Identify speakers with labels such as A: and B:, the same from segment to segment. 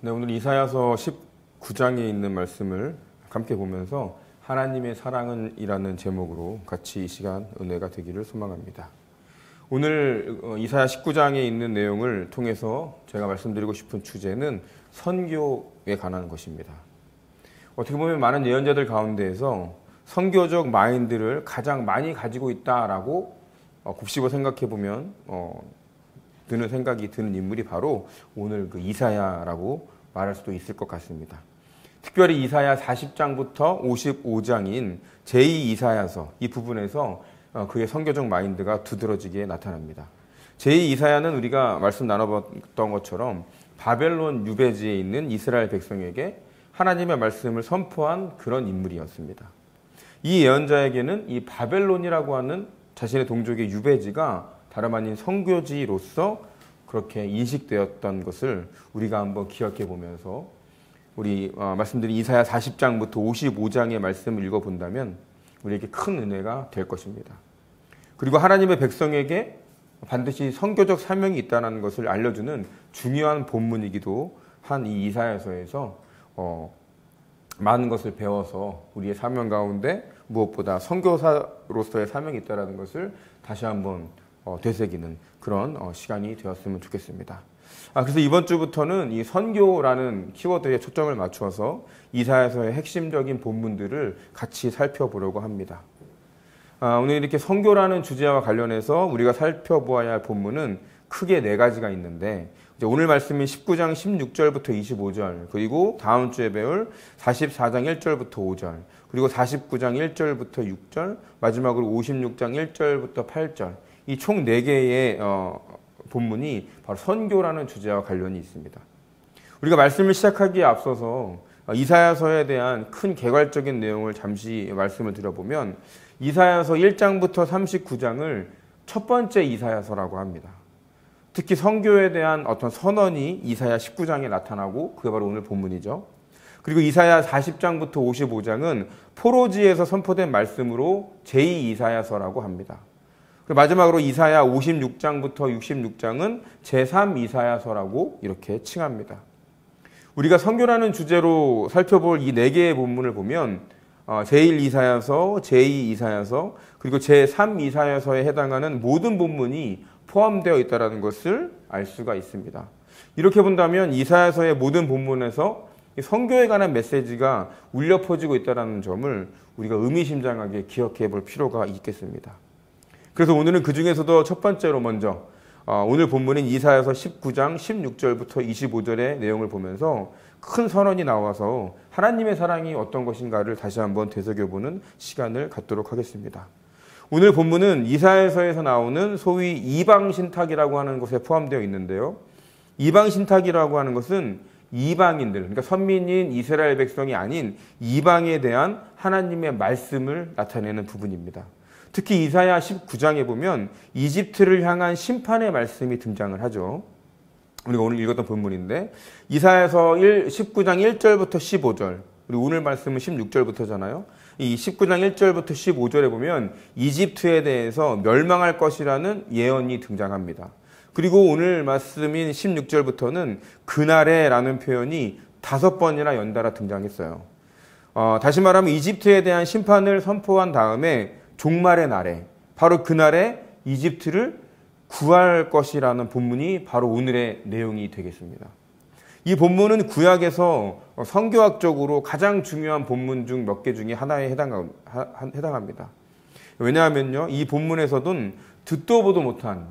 A: 네, 오늘 이사야서 19장에 있는 말씀을 함께 보면서 하나님의 사랑은이라는 제목으로 같이 이 시간 은혜가 되기를 소망합니다. 오늘 이사야 19장에 있는 내용을 통해서 제가 말씀드리고 싶은 주제는 선교에 관한 것입니다. 어떻게 보면 많은 예언자들 가운데에서 선교적 마인드를 가장 많이 가지고 있다라고 곱씹어 생각해 보면 드는 생각이 드는 인물이 바로 오늘 그 이사야라고 말할 수도 있을 것 같습니다. 특별히 이사야 40장부터 55장인 제2이사야서 이 부분에서 그의 선교적 마인드가 두드러지게 나타납니다. 제2이사야는 우리가 말씀 나눠봤던 것처럼 바벨론 유배지에 있는 이스라엘 백성에게 하나님의 말씀을 선포한 그런 인물이었습니다. 이 예언자에게는 이 바벨론이라고 하는 자신의 동족의 유배지가 다름 아닌 선교지로서 그렇게 인식되었던 것을 우리가 한번 기억해 보면서 우리 말씀드린 이사야 40장부터 55장의 말씀을 읽어본다면 우리에게 큰 은혜가 될 것입니다. 그리고 하나님의 백성에게 반드시 선교적 사명이 있다는 것을 알려주는 중요한 본문이기도 한 이 이사야서에서 많은 것을 배워서 우리의 사명 가운데 무엇보다 선교사로서의 사명이 있다는 것을 다시 한번 되새기는 그런 시간이 되었으면 좋겠습니다. 그래서 이번 주부터는 이 선교라는 키워드에 초점을 맞추어서 이사야서의 핵심적인 본문들을 같이 살펴보려고 합니다. 오늘 이렇게 선교라는 주제와 관련해서 우리가 살펴보아야 할 본문은 크게 네 가지가 있는데 오늘 말씀인 19장 16절부터 25절 그리고 다음 주에 배울 44장 1절부터 5절 그리고 49장 1절부터 6절 마지막으로 56장 1절부터 8절 이 총 4개의 본문이 바로 선교라는 주제와 관련이 있습니다. 우리가 말씀을 시작하기에 앞서서 이사야서에 대한 큰 개괄적인 내용을 잠시 말씀을 드려보면 이사야서 1장부터 39장을 첫 번째 이사야서라고 합니다. 특히 선교에 대한 어떤 선언이 이사야 19장에 나타나고 그게 바로 오늘 본문이죠. 그리고 이사야 40장부터 55장은 포로지에서 선포된 말씀으로 제2이사야서라고 합니다. 마지막으로 이사야 56장부터 66장은 제3이사야서라고 이렇게 칭합니다. 우리가 선교라는 주제로 살펴볼 이 4개의 본문을 보면 제1이사야서, 제2이사야서, 그리고 제3이사야서에 해당하는 모든 본문이 포함되어 있다는 것을 알 수가 있습니다. 이렇게 본다면 이사야서의 모든 본문에서 선교에 관한 메시지가 울려 퍼지고 있다는 점을 우리가 의미심장하게 기억해 볼 필요가 있겠습니다. 그래서 오늘은 그 중에서도 첫 번째로 먼저 오늘 본문인 이사야서 19장 16절부터 25절의 내용을 보면서 큰 선언이 나와서 하나님의 사랑이 어떤 것인가를 다시 한번 되새겨보는 시간을 갖도록 하겠습니다. 오늘 본문은 이사야서에서 나오는 소위 이방신탁이라고 하는 것에 포함되어 있는데요. 이방신탁이라고 하는 것은 이방인들, 그러니까 선민인 이스라엘 백성이 아닌 이방에 대한 하나님의 말씀을 나타내는 부분입니다. 특히 이사야 19장에 보면 이집트를 향한 심판의 말씀이 등장을 하죠. 우리가 오늘 읽었던 본문인데 이사야서 19장 1절부터 15절 그리고 오늘 말씀은 16절부터잖아요. 이 19장 1절부터 15절에 보면 이집트에 대해서 멸망할 것이라는 예언이 등장합니다. 그리고 오늘 말씀인 16절부터는 그날에라는 표현이 5번이나 연달아 등장했어요. 다시 말하면 이집트에 대한 심판을 선포한 다음에 종말의 날에 바로 그날에 이집트를 구할 것이라는 본문이 바로 오늘의 내용이 되겠습니다. 이 본문은 구약에서 성교학적으로 가장 중요한 본문 중 몇 개 중에 하나에 해당합니다. 왜냐하면요, 이 본문에서는 듣도 보도 못한,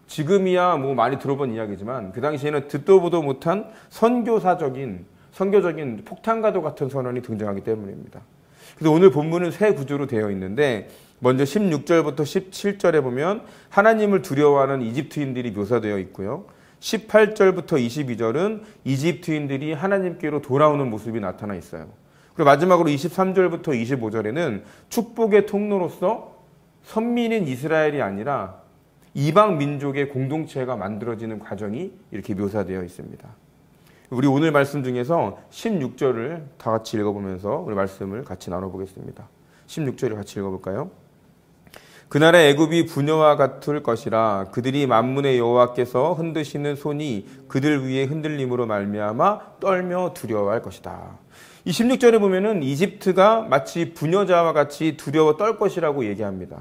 A: 지금이야 뭐 많이 들어본 이야기지만 그 당시에는 듣도 보도 못한 선교적인 폭탄과도 같은 선언이 등장하기 때문입니다. 그래서 오늘 본문은 세 구조로 되어 있는데 먼저 16절부터 17절에 보면 하나님을 두려워하는 이집트인들이 묘사되어 있고요. 18절부터 22절은 이집트인들이 하나님께로 돌아오는 모습이 나타나 있어요. 그리고 마지막으로 23절부터 25절에는 축복의 통로로서 선민인 이스라엘이 아니라 이방 민족의 공동체가 만들어지는 과정이 이렇게 묘사되어 있습니다. 우리 오늘 말씀 중에서 16절을 다 같이 읽어보면서 우리 말씀을 같이 나눠보겠습니다. 16절을 같이 읽어볼까요? 그날의 애굽이 부녀와 같을 것이라. 그들이 만문의 여호와께서 흔드시는 손이 그들 위에 흔들림으로 말미암아 떨며 두려워할 것이다. 이 16절에 보면은 이집트가 마치 부녀자와 같이 두려워 떨 것이라고 얘기합니다.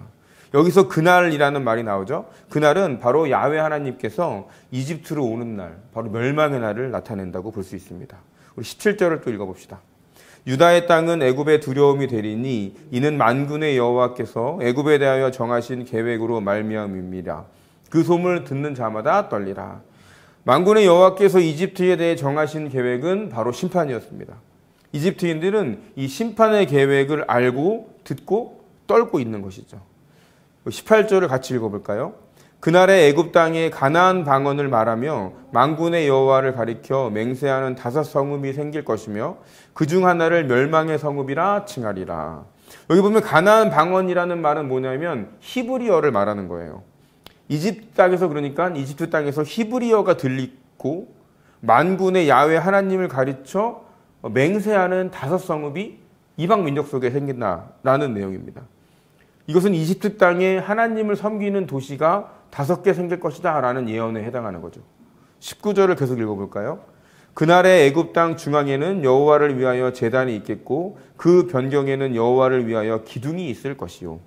A: 여기서 그날이라는 말이 나오죠. 그날은 바로 야훼 하나님께서 이집트로 오는 날, 바로 멸망의 날을 나타낸다고 볼 수 있습니다. 우리 17절을 또 읽어봅시다. 유다의 땅은 애굽의 두려움이 되리니 이는 만군의 여호와께서 애굽에 대하여 정하신 계획으로 말미암음이라. 그 소문을 듣는 자마다 떨리라. 만군의 여호와께서 이집트에 대해 정하신 계획은 바로 심판이었습니다. 이집트인들은 이 심판의 계획을 알고 듣고 떨고 있는 것이죠. 18절을 같이 읽어볼까요? 그날의 애굽 땅에 가나안 방언을 말하며 만군의 여호와를 가리켜 맹세하는 5 성읍이 생길 것이며 그중 하나를 멸망의 성읍이라 칭하리라. 여기 보면 가나안 방언이라는 말은 뭐냐면 히브리어를 말하는 거예요. 이집트 땅에서, 그러니까 이집트 땅에서 히브리어가 들리고 만군의 야훼 하나님을 가리쳐 맹세하는 5 성읍이 이방 민족 속에 생긴다라는 내용입니다. 이것은 이집트 땅에 하나님을 섬기는 도시가 5개 생길 것이다 라는 예언에 해당하는 거죠. 19절을 계속 읽어볼까요? 그날의 애굽 땅 중앙에는 여호와를 위하여 제단이 있겠고 그 변경에는 여호와를 위하여 기둥이 있을 것이요.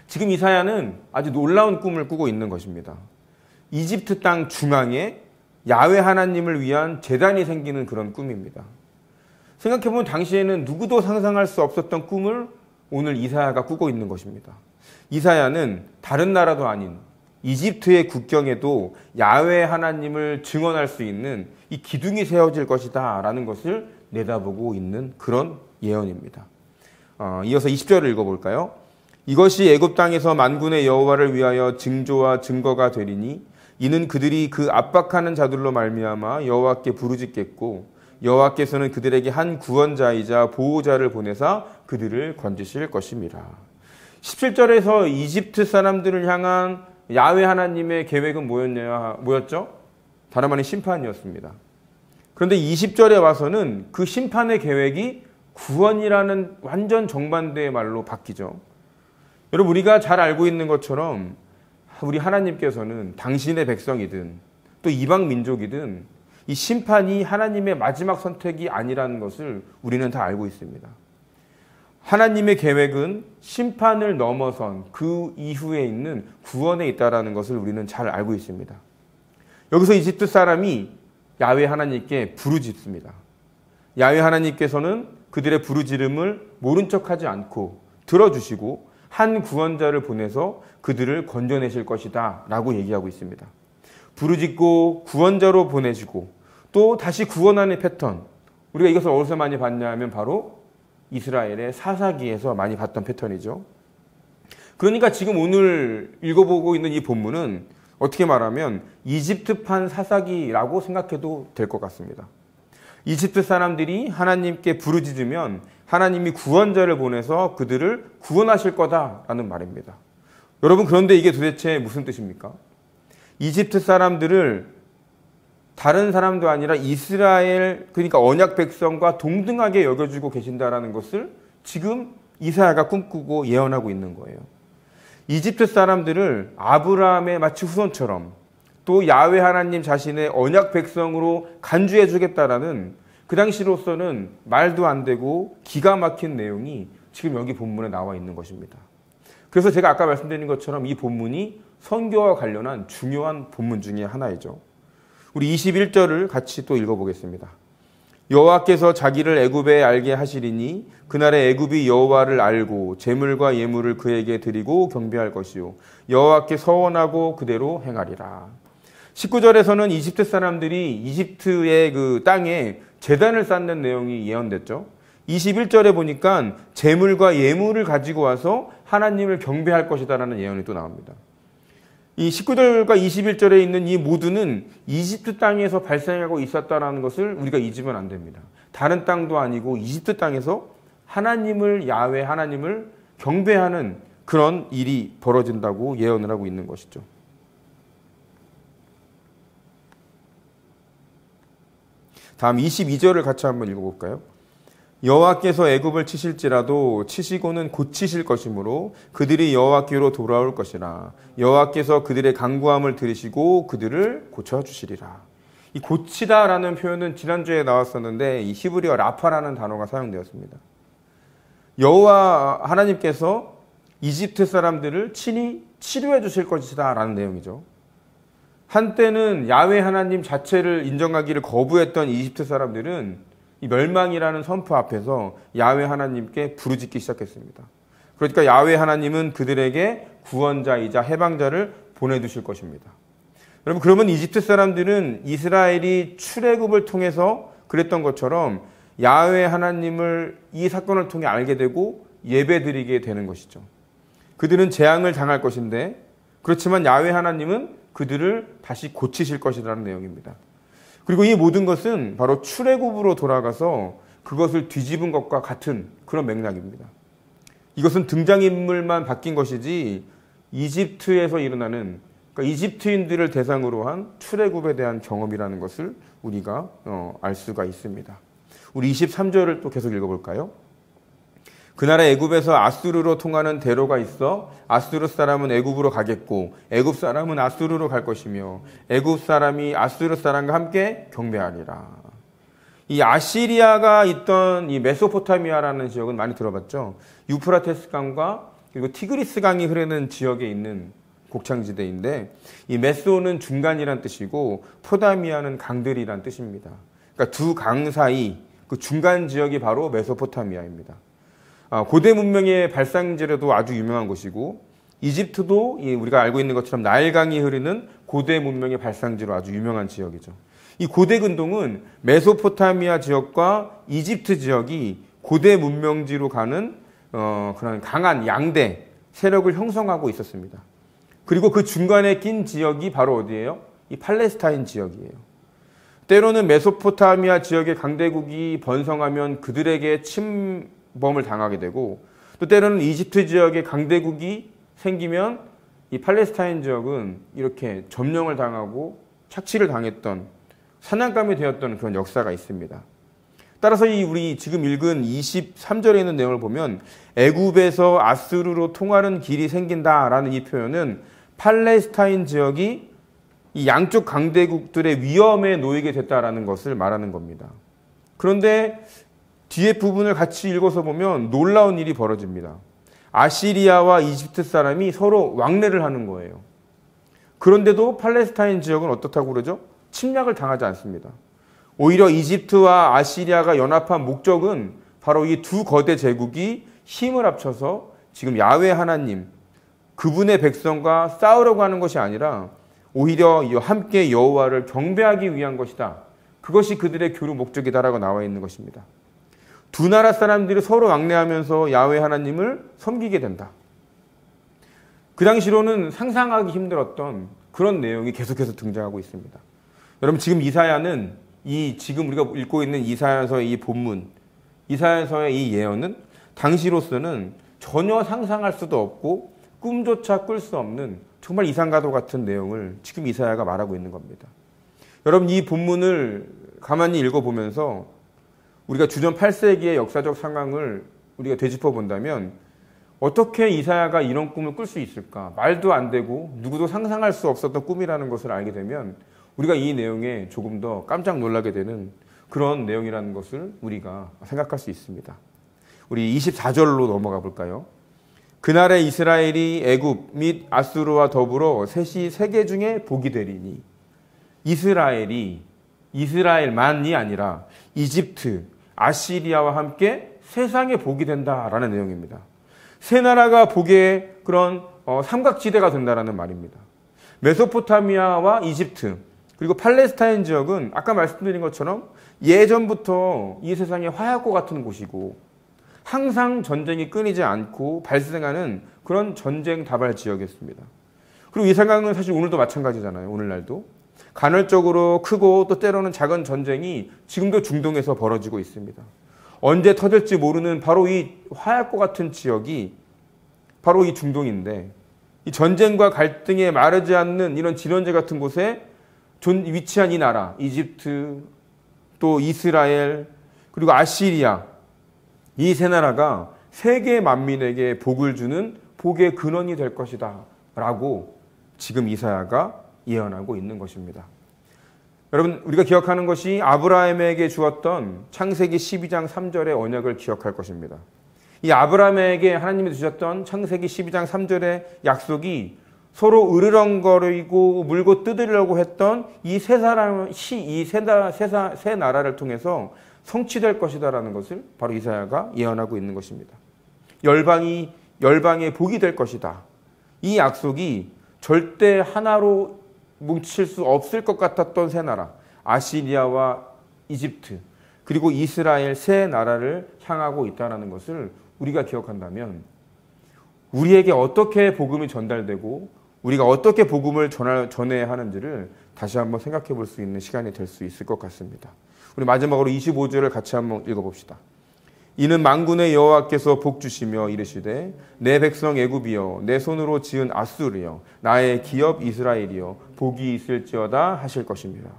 A: 지금 이사야는 아주 놀라운 꿈을 꾸고 있는 것입니다. 이집트 땅 중앙에 야훼 하나님을 위한 제단이 생기는 그런 꿈입니다. 생각해보면 당시에는 누구도 상상할 수 없었던 꿈을 오늘 이사야가 꾸고 있는 것입니다. 이사야는 다른 나라도 아닌 이집트의 국경에도 야훼 하나님을 증언할 수 있는 이 기둥이 세워질 것이다 라는 것을 내다보고 있는 그런 예언입니다. 이어서 20절을 읽어볼까요? 이것이 애굽 땅에서 만군의 여호와를 위하여 징조와 증거가 되리니 이는 그들이 그 압박하는 자들로 말미암아 여호와께 부르짖겠고 여호와께서는 그들에게 한 구원자이자 보호자를 보내사 그들을 건지실 것입니다. 17절에서 이집트 사람들을 향한 야훼 하나님의 계획은 뭐였죠? 다름 아닌 심판이었습니다. 그런데 20절에 와서는 그 심판의 계획이 구원이라는 완전 정반대의 말로 바뀌죠. 여러분, 우리가 잘 알고 있는 것처럼 우리 하나님께서는 당신의 백성이든 또 이방 민족이든 이 심판이 하나님의 마지막 선택이 아니라는 것을 우리는 다 알고 있습니다. 하나님의 계획은 심판을 넘어선 그 이후에 있는 구원에 있다는 것을 우리는 잘 알고 있습니다. 여기서 이집트 사람이 야훼 하나님께 부르짖습니다. 야훼 하나님께서는 그들의 부르짖음을 모른 척하지 않고 들어주시고 한 구원자를 보내서 그들을 건져내실 것이다 라고 얘기하고 있습니다. 부르짖고 구원자로 보내시고 또 다시 구원하는 패턴, 우리가 이것을 어디서 많이 봤냐 하면 바로 이스라엘의 사사기에서 많이 봤던 패턴이죠. 그러니까 지금 오늘 읽어보고 있는 이 본문은 어떻게 말하면 이집트판 사사기라고 생각해도 될 것 같습니다. 이집트 사람들이 하나님께 부르짖으면 하나님이 구원자를 보내서 그들을 구원하실 거다라는 말입니다. 여러분, 그런데 이게 도대체 무슨 뜻입니까? 이집트 사람들을 다른 사람도 아니라 이스라엘, 그러니까 언약 백성과 동등하게 여겨주고 계신다라는 것을 지금 이사야가 꿈꾸고 예언하고 있는 거예요. 이집트 사람들을 아브라함의 마치 후손처럼 또 야훼 하나님 자신의 언약 백성으로 간주해 주겠다라는 그 당시로서는 말도 안 되고 기가 막힌 내용이 지금 여기 본문에 나와 있는 것입니다. 그래서 제가 아까 말씀드린 것처럼 이 본문이 선교와 관련한 중요한 본문 중에 하나이죠. 우리 21절을 같이 또 읽어보겠습니다. 여호와께서 자기를 애굽에 알게 하시리니 그날에 애굽이 여호와를 알고 재물과 예물을 그에게 드리고 경배할 것이요 여호와께 서원하고 그대로 행하리라. 19절에서는 이집트 사람들이 이집트의 그 땅에 제단을 쌓는 내용이 예언됐죠. 21절에 보니까 재물과 예물을 가지고 와서 하나님을 경배할 것이다라는 예언이 또 나옵니다. 이 19절과 21절에 있는 이 모두는 이집트 땅에서 발생하고 있었다는 것을 우리가 잊으면 안 됩니다. 다른 땅도 아니고 이집트 땅에서 하나님을, 야훼 하나님을 경배하는 그런 일이 벌어진다고 예언을 하고 있는 것이죠. 다음 22절을 같이 한번 읽어볼까요? 여호와께서 애굽을 치실지라도 치시고는 고치실 것이므로 그들이 여호와께로 돌아올 것이라. 여호와께서 그들의 간구함을 들으시고 그들을 고쳐주시리라. 이 고치다라는 표현은 지난주에 나왔었는데 이 히브리어 라파라는 단어가 사용되었습니다. 여호와 하나님께서 이집트 사람들을 친히 치료해 주실 것이다 라는 내용이죠. 한때는 야훼 하나님 자체를 인정하기를 거부했던 이집트 사람들은 이 멸망이라는 선포 앞에서 야훼 하나님께 부르짖기 시작했습니다. 그러니까 야훼 하나님은 그들에게 구원자이자 해방자를 보내두실 것입니다. 여러분, 그러면 이집트 사람들은 이스라엘이 출애굽을 통해서 그랬던 것처럼 야훼 하나님을 이 사건을 통해 알게 되고 예배드리게 되는 것이죠. 그들은 재앙을 당할 것인데, 그렇지만 야훼 하나님은 그들을 다시 고치실 것이라는 내용입니다. 그리고 이 모든 것은 바로 출애굽으로 돌아가서 그것을 뒤집은 것과 같은 그런 맥락입니다. 이것은 등장인물만 바뀐 것이지 이집트에서 일어나는, 그러니까 이집트인들을 대상으로 한 출애굽에 대한 경험이라는 것을 우리가 알 수가 있습니다. 우리 23절을 또 계속 읽어볼까요? 그날에 애굽에서 아수르로 통하는 대로가 있어 아수르 사람은 애굽으로 가겠고 애굽 사람은 아수르로 갈 것이며 애굽 사람이 아수르 사람과 함께 경배하리라. 이 아시리아가 있던 이 메소포타미아라는 지역은 많이 들어봤죠. 유프라테스 강과 그리고 티그리스 강이 흐르는 지역에 있는 곡창지대인데, 이 메소는 중간이란 뜻이고 포타미아는 강들이란 뜻입니다. 그러니까 두 강 사이 그 중간 지역이 바로 메소포타미아입니다. 고대 문명의 발상지로도 아주 유명한 곳이고, 이집트도 우리가 알고 있는 것처럼 나일강이 흐르는 고대 문명의 발상지로 아주 유명한 지역이죠. 이 고대 근동은 메소포타미아 지역과 이집트 지역이 고대 문명지로 가는 그런 강한 양대 세력을 형성하고 있었습니다. 그리고 그 중간에 낀 지역이 바로 어디예요? 이 팔레스타인 지역이에요. 때로는 메소포타미아 지역의 강대국이 번성하면 그들에게 침범을 당하게 되고, 또 때로는 이집트 지역의 강대국이 생기면 이 팔레스타인 지역은 이렇게 점령을 당하고 착취를 당했던, 사냥감이 되었던 그런 역사가 있습니다. 따라서 우리 지금 읽은 23절에 있는 내용을 보면 애굽에서 아수르로 통하는 길이 생긴다라는 이 표현은 팔레스타인 지역이 이 양쪽 강대국들의 위험에 놓이게 됐다라는 것을 말하는 겁니다. 그런데 뒤에 부분을 같이 읽어서 보면 놀라운 일이 벌어집니다. 아시리아와 이집트 사람이 서로 왕래를 하는 거예요. 그런데도 팔레스타인 지역은 어떻다고 그러죠? 침략을 당하지 않습니다. 오히려 이집트와 아시리아가 연합한 목적은 바로 이 두 거대 제국이 힘을 합쳐서 지금 야훼 하나님, 그분의 백성과 싸우려고 하는 것이 아니라 오히려 함께 여호와를 경배하기 위한 것이다. 그것이 그들의 교류 목적이다라고 나와 있는 것입니다. 두 나라 사람들이 서로 왕래하면서 야훼 하나님을 섬기게 된다. 그 당시로는 상상하기 힘들었던 그런 내용이 계속해서 등장하고 있습니다. 여러분, 지금 이사야는 지금 우리가 읽고 있는 이사야서의 이 본문, 이사야서의 이 예언은 당시로서는 전혀 상상할 수도 없고 꿈조차 꿀 수 없는 정말 이상가도 같은 내용을 지금 이사야가 말하고 있는 겁니다. 여러분, 이 본문을 가만히 읽어보면서 우리가 주전 8세기의 역사적 상황을 우리가 되짚어 본다면 어떻게 이사야가 이런 꿈을 꿀 수 있을까? 말도 안 되고 누구도 상상할 수 없었던 꿈이라는 것을 알게 되면 우리가 이 내용에 조금 더 깜짝 놀라게 되는 그런 내용이라는 것을 우리가 생각할 수 있습니다. 우리 24절로 넘어가 볼까요? 그날에 이스라엘이 애굽 및 아수르와 더불어 셋이 세계 중에 복이 되리니. 이스라엘만이 아니라 이집트, 아시리아와 함께 세상에 복이 된다라는 내용입니다. 세 나라가 복의 그런 삼각지대가 된다라는 말입니다. 메소포타미아와 이집트, 그리고 팔레스타인 지역은 아까 말씀드린 것처럼 예전부터 이 세상의 화약고 같은 곳이고 항상 전쟁이 끊이지 않고 발생하는 그런 전쟁 다발 지역이었습니다. 그리고 이 상황은 사실 오늘도 마찬가지잖아요. 오늘날도 간헐적으로 크고 또 때로는 작은 전쟁이 지금도 중동에서 벌어지고 있습니다. 언제 터질지 모르는 바로 이 화약고 같은 지역이 바로 이 중동인데, 이 전쟁과 갈등에 마르지 않는 이런 진원제 같은 곳에 위치한 이 나라, 이집트, 또 이스라엘, 그리고 아시리아, 이 새 나라가 세계 만민에게 복을 주는 복의 근원이 될 것이다 라고 지금 이사야가 예언하고 있는 것입니다. 여러분, 우리가 기억하는 것이 아브라함에게 주었던 창세기 12장 3절의 언약을 기억할 것입니다. 이 아브라함에게 하나님이 주셨던 창세기 12장 3절의 약속이 서로 으르렁거리고 물고 뜯으려고 했던 이 세 나라를 통해서 성취될 것이다라는 것을 바로 이사야가 예언하고 있는 것입니다. 열방의 복이 될 것이다. 이 약속이 절대 하나로 뭉칠 수 없을 것 같았던 세 나라, 아시리아와 이집트, 그리고 이스라엘 세 나라를 향하고 있다는 것을 우리가 기억한다면 우리에게 어떻게 복음이 전달되고 우리가 어떻게 복음을 전해야 하는지를 다시 한번 생각해 볼 수 있는 시간이 될 수 있을 것 같습니다. 우리 마지막으로 25절을 같이 한번 읽어봅시다. 이는 만군의 여호와께서 복 주시며 이르시되 내 백성 애굽이여 내 손으로 지은 아수르여 나의 기업 이스라엘이여 복이 있을지어다 하실 것입니다.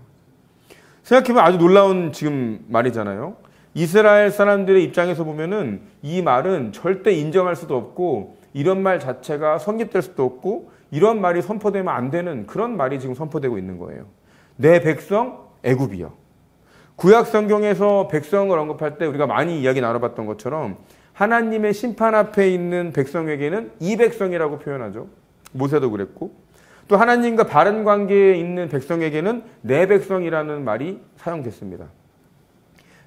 A: 생각해보면 아주 놀라운 지금 말이잖아요. 이스라엘 사람들의 입장에서 보면은 이 말은 절대 인정할 수도 없고 이런 말 자체가 성립될 수도 없고 이런 말이 선포되면 안 되는 그런 말이 지금 선포되고 있는 거예요. 내 백성 애굽이여. 구약 성경에서 백성을 언급할 때 우리가 많이 이야기 나눠봤던 것처럼 하나님의 심판 앞에 있는 백성에게는 이 백성이라고 표현하죠. 모세도 그랬고 또 하나님과 바른 관계에 있는 백성에게는 내 백성이라는 말이 사용됐습니다.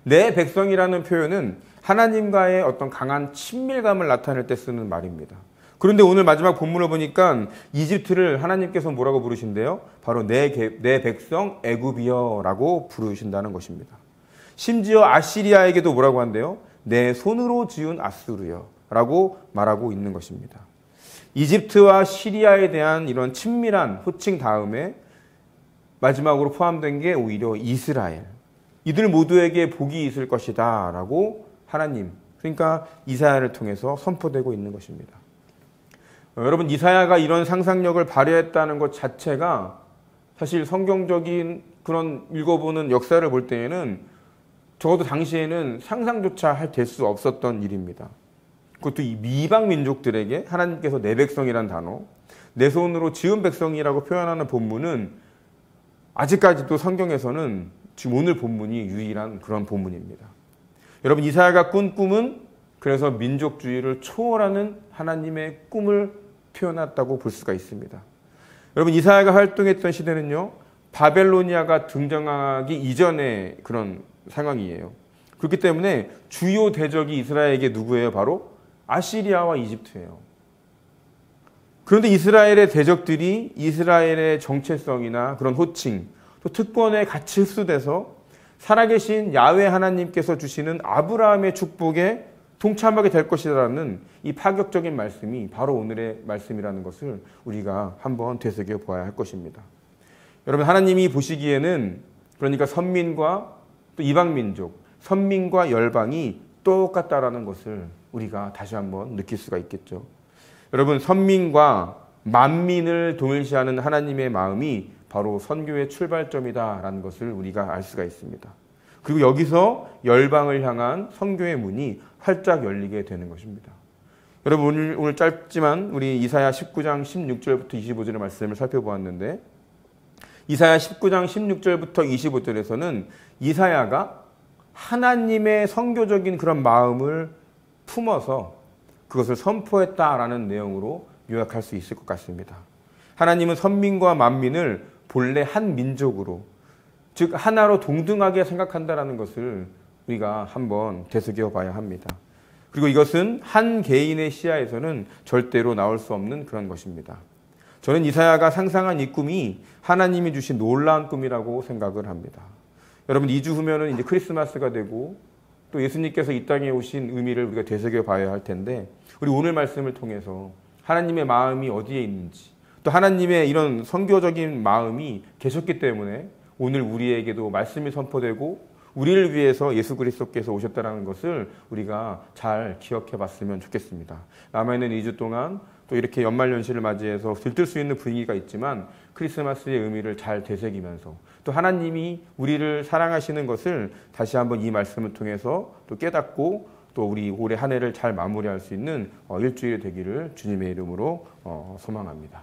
A: 내 백성이라는 표현은 하나님과의 어떤 강한 친밀감을 나타낼 때 쓰는 말입니다. 그런데 오늘 마지막 본문을 보니까 이집트를 하나님께서 뭐라고 부르신대요? 바로 내 백성 애굽이여라고 부르신다는 것입니다. 심지어 아시리아에게도 뭐라고 한대요? 내 손으로 지은 아수르여라고 말하고 있는 것입니다. 이집트와 시리아에 대한 이런 친밀한 호칭 다음에 마지막으로 포함된 게 오히려 이스라엘. 이들 모두에게 복이 있을 것이다 라고 하나님, 그러니까 이사야를 통해서 선포되고 있는 것입니다. 여러분, 이사야가 이런 상상력을 발휘했다는 것 자체가 사실 성경적인 그런 읽어보는 역사를 볼 때에는 적어도 당시에는 상상조차 될 수 없었던 일입니다. 그것도 이 미방 민족들에게 하나님께서 내 백성이란 단어, 내 손으로 지은 백성이라고 표현하는 본문은 아직까지도 성경에서는 지금 오늘 본문이 유일한 그런 본문입니다. 여러분, 이사야가 꾼 꿈은 그래서 민족주의를 초월하는 하나님의 꿈을 표현했다고 볼 수가 있습니다. 여러분, 이사야가 활동했던 시대는요, 바벨로니아가 등장하기 이전의 그런 상황이에요. 그렇기 때문에 주요 대적이 이스라엘에게 누구예요? 바로 아시리아와 이집트예요. 그런데 이스라엘의 대적들이 이스라엘의 정체성이나 그런 호칭, 또 특권에 같이 흡수돼서 살아계신 야훼 하나님께서 주시는 아브라함의 축복에 동참하게 될 것이라는 이 파격적인 말씀이 바로 오늘의 말씀이라는 것을 우리가 한번 되새겨 보아야 할 것입니다. 여러분, 하나님이 보시기에는 그러니까 선민과 또 이방민족, 선민과 열방이 똑같다라는 것을 우리가 다시 한번 느낄 수가 있겠죠. 여러분, 선민과 만민을 동일시하는 하나님의 마음이 바로 선교의 출발점이다라는 것을 우리가 알 수가 있습니다. 그리고 여기서 열방을 향한 선교의 문이 활짝 열리게 되는 것입니다. 여러분, 오늘 짧지만 우리 이사야 19장 16절부터 25절의 말씀을 살펴보았는데 이사야 19장 16절부터 25절에서는 이사야가 하나님의 선교적인 그런 마음을 품어서 그것을 선포했다라는 내용으로 요약할 수 있을 것 같습니다. 하나님은 선민과 만민을 본래 한 민족으로, 즉 하나로 동등하게 생각한다라는 것을 우리가 한번 되새겨 봐야 합니다. 그리고 이것은 한 개인의 시야에서는 절대로 나올 수 없는 그런 것입니다. 저는 이사야가 상상한 이 꿈이 하나님이 주신 놀라운 꿈이라고 생각을 합니다. 여러분, 2주 후면은 이제 크리스마스가 되고 또 예수님께서 이 땅에 오신 의미를 우리가 되새겨 봐야 할 텐데 우리 오늘 말씀을 통해서 하나님의 마음이 어디에 있는지 또 하나님의 이런 선교적인 마음이 계셨기 때문에 오늘 우리에게도 말씀이 선포되고 우리를 위해서 예수 그리스도께서 오셨다는 것을 우리가 잘 기억해 봤으면 좋겠습니다. 남아있는 2주 동안 또 이렇게 연말연시를 맞이해서 들뜰 수 있는 분위기가 있지만 크리스마스의 의미를 잘 되새기면서 또 하나님이 우리를 사랑하시는 것을 다시 한번 이 말씀을 통해서 또 깨닫고 또 우리 올해 한 해를 잘 마무리할 수 있는 일주일이 되기를 주님의 이름으로 소망합니다.